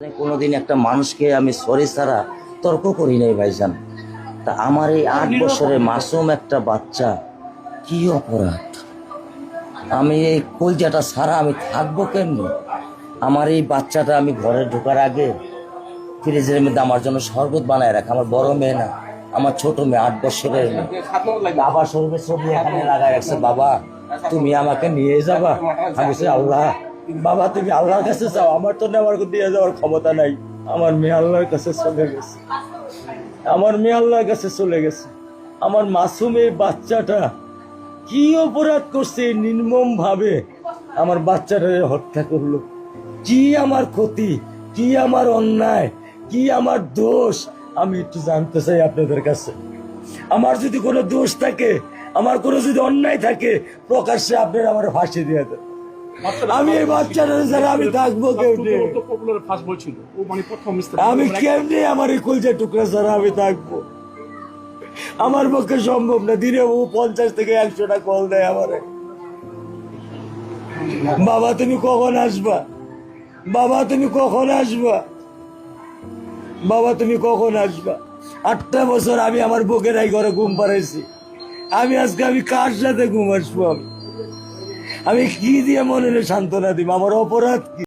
কোনোদিন একটা মানুষকে আমি সরি ছাড়া তর্ক করি নাই ভাইজান। তা আমার এই 8 বছরের মাসুম একটা বাচ্চা, কি অপরাধ? আমি এই কলজাটা ছাড়া আমি থাকবো কেমনি? আমার এই বাচ্চাটা আমি ঘরে ঢোকার আগে ফ্রিজের মধ্যে আমার জন্য শরবত বানায় রাখে। আমার বড় মেয়ে না, আমার ছোট মেয়ে, 8 বছরের মেয়ে। বাবা শরীফের ছবি এখানে লাগায় রাখছে, বাবা তুমি আমাকে নিয়ে যাবা। আমি বলছি, আল্লাহ বাবা তুমি আল্লাহর কাছে যাও, আমার তো নেওয়ার দিয়ে যাওয়ার ক্ষমতা নাই। আমার মেয়ে আল্লাহর কাছে চলে গেছে, আমার মেয়ে আল্লাহর কাছে চলে গেছে। আমার মাসুম এই বাচ্চাটা কি অপরাধ করছে নির্মম ভাবে আমার বাচ্চাটা হত্যা করলো? কি আমার ক্ষতি, কি আমার অন্যায়, কি আমার দোষ? আমি একটু জানতে চাই আপনাদের কাছে। আমার যদি কোনো দোষ থাকে, আমার কোনো যদি অন্যায় থাকে, প্রকাশ্যে আপনারা আমার ফাঁসি দিয়ে দেন। আমি এই বাচ্চাটা ছাড়া আমি থাকবো কেমনে? আমি কেমনে আমার এই কলজা টুকরা ছাড়া আমি থাকবো? আমার পক্ষে সম্ভব না। দিনে ও 50 থেকে 100টা কল দেয় আমারে, বাবা তুমি কখন আসবা, বাবা তুমি কখন আসবা, বাবা তুমি কখন আসবা। 8টা বছর আমি আমার বুকের এই ঘরে ঘুম পাড়াইছি। আমি আজকে আমি কার সাথে ঘুম আসবো? আমি কি দিয়ে মনে সান্ত্বনা দিব? আমার অপরাধ কি?